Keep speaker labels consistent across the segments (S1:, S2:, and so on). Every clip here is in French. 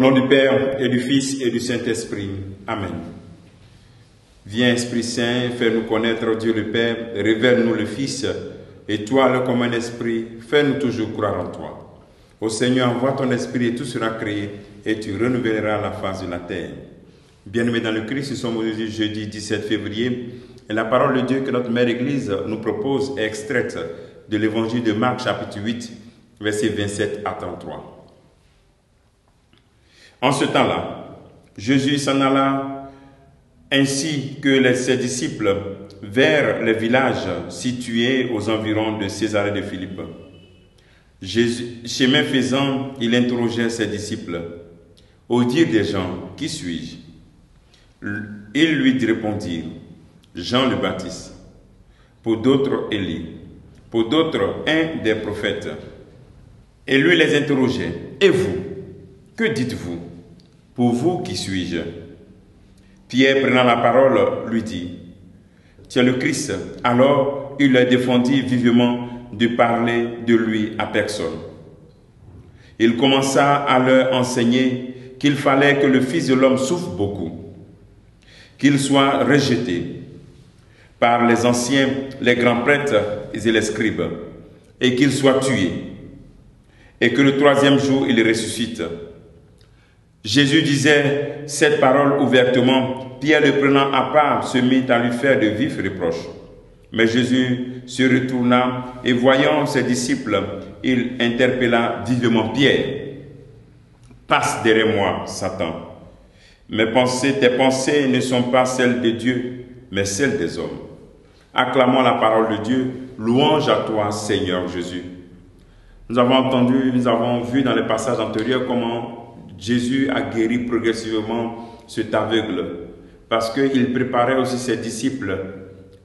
S1: nom du Père et du Fils et du Saint-Esprit. Amen. Viens, Esprit Saint, fais-nous connaître Dieu le Père, révèle-nous le Fils, et toi, le commun esprit, fais-nous toujours croire en toi. Ô Seigneur, envoie ton esprit et tout sera créé, et tu renouvelleras la face de la terre. Bien-aimés dans le Christ, nous sommes aujourd'hui jeudi 17 février, et la parole de Dieu que notre Mère Église nous propose est extraite de l'évangile de Marc, chapitre 8, versets 27 à 33. En ce temps-là, Jésus s'en alla ainsi que ses disciples vers les villages situés aux environs de Césarée de Philippe. Chemin faisant, il interrogeait ses disciples. Au dire des gens, qui suis-je? Ils lui répondirent, Jean le Baptiste. Pour d'autres, Élie. Pour d'autres, un des prophètes. Et lui les interrogeait. Et vous, que dites-vous? Pour vous, qui suis-je? Pierre, prenant la parole, lui dit, tu es le Christ. Alors, il leur défendit vivement de parler de lui à personne. Il commença à leur enseigner qu'il fallait que le Fils de l'homme souffre beaucoup, qu'il soit rejeté par les anciens, les grands prêtres et les scribes, et qu'il soit tué, et que le troisième jour, il ressuscite. Jésus disait cette parole ouvertement. Pierre, le prenant à part, se mit à lui faire de vifs reproches. Mais Jésus se retourna et voyant ses disciples, il interpella vivement Pierre. « Passe derrière moi, Satan. Tes pensées ne sont pas celles de Dieu, mais celles des hommes. » Acclamons la parole de Dieu. Louange à toi, Seigneur Jésus. Nous avons vu dans les passages antérieurs comment Jésus a guéri progressivement cet aveugle, parce qu'il préparait aussi ses disciples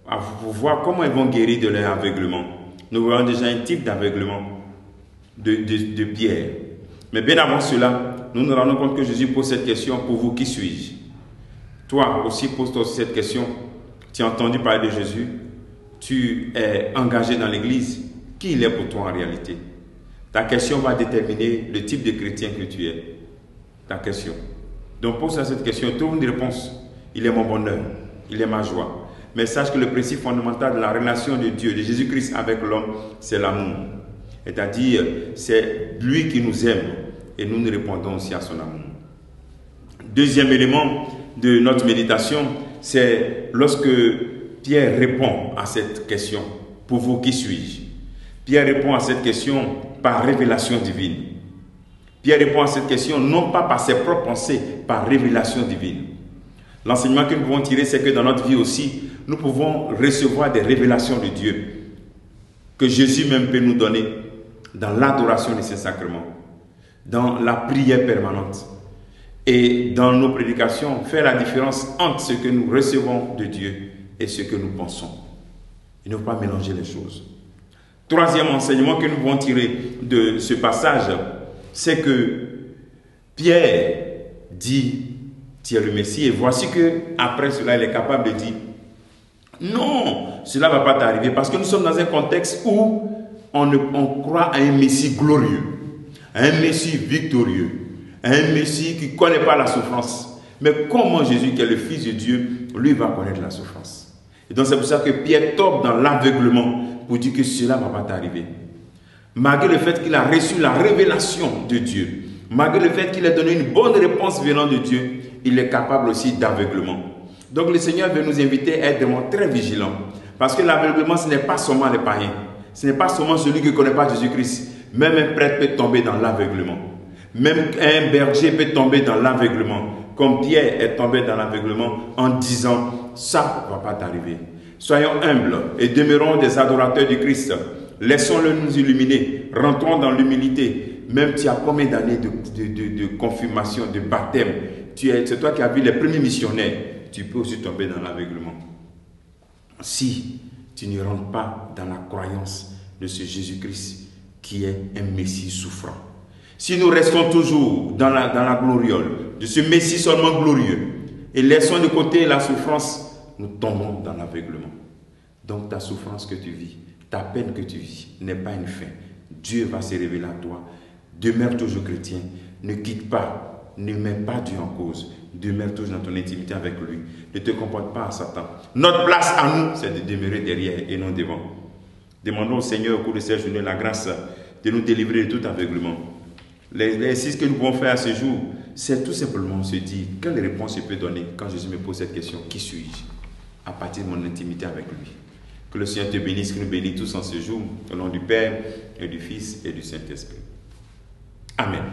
S1: à voir comment ils vont guérir de leur aveuglement. Nous voyons déjà un type d'aveuglement de Pierre. Mais bien avant cela, nous nous rendons compte que Jésus pose cette question, pour vous, qui suis-je? Toi aussi, pose-toi cette question. Tu as entendu parler de Jésus, tu es engagé dans l'église, qui il est pour toi en réalité? Ta question va déterminer le type de chrétien que tu es. Ta question. Donc pose à cette question, trouve une réponse. Il est mon bonheur, il est ma joie. Mais sache que le principe fondamental de la relation de Dieu, de Jésus-Christ avec l'homme, c'est l'amour. C'est-à-dire, c'est lui qui nous aime et nous nous répondons aussi à son amour. Deuxième élément de notre méditation, c'est lorsque Pierre répond à cette question, pour vous, qui suis-je? Pierre répond à cette question par révélation divine. Pierre répond à cette question non pas par ses propres pensées, par révélation divine. L'enseignement que nous pouvons tirer, c'est que dans notre vie aussi, nous pouvons recevoir des révélations de Dieu que Jésus même peut nous donner dans l'adoration de ses sacrements, dans la prière permanente et dans nos prédications, faire la différence entre ce que nous recevons de Dieu et ce que nous pensons. Il ne faut pas mélanger les choses. Troisième enseignement que nous pouvons tirer de ce passage, c'est que Pierre dit, tu es le Messie, et voici que après cela, il est capable de dire, non, cela ne va pas t'arriver, parce que nous sommes dans un contexte où on croit à un Messie glorieux, à un Messie victorieux, à un Messie qui ne connaît pas la souffrance. Mais comment Jésus, qui est le Fils de Dieu, lui va connaître la souffrance? Et donc c'est pour ça que Pierre tombe dans l'aveuglement pour dire que cela ne va pas t'arriver. Malgré le fait qu'il a reçu la révélation de Dieu, malgré le fait qu'il a donné une bonne réponse venant de Dieu, il est capable aussi d'aveuglement. Donc le Seigneur veut nous inviter à être vraiment très vigilants. Parce que l'aveuglement, ce n'est pas seulement les païens. Ce n'est pas seulement celui qui ne connaît pas Jésus-Christ. Même un prêtre peut tomber dans l'aveuglement. Même un berger peut tomber dans l'aveuglement. Comme Pierre est tombé dans l'aveuglement en disant, ça ne va pas t'arriver. Soyons humbles et demeurons des adorateurs du Christ. Laissons-le nous illuminer, rentrons dans l'humilité. Même tu as combien d'années de confirmation, de baptême, c'est toi qui as vu les premiers missionnaires, tu peux aussi tomber dans l'aveuglement. Si tu ne rentres pas dans la croyance de ce Jésus-Christ qui est un Messie souffrant. Si nous restons toujours dans la gloriole de ce Messie seulement glorieux et laissons de côté la souffrance, nous tombons dans l'aveuglement. Donc ta souffrance que tu vis, ta peine que tu vis n'est pas une fin. Dieu va se révéler à toi. Demeure toujours chrétien. Ne quitte pas Ne mets pas Dieu en cause. Demeure toujours dans ton intimité avec lui. Ne te comporte pas à Satan. Notre place à nous, c'est de demeurer derrière et non devant. Demandons au Seigneur au cours de cette journée la grâce de nous délivrer de tout aveuglement. L'exercice que nous pouvons faire à ce jour, c'est tout simplement se dire quelle réponse je peux donner quand Jésus me pose cette question. Qui suis-je? À partir de mon intimité avec lui. Que le Seigneur te bénisse, que nous bénisse tous en ce jour, au nom du Père et du Fils et du Saint-Esprit. Amen.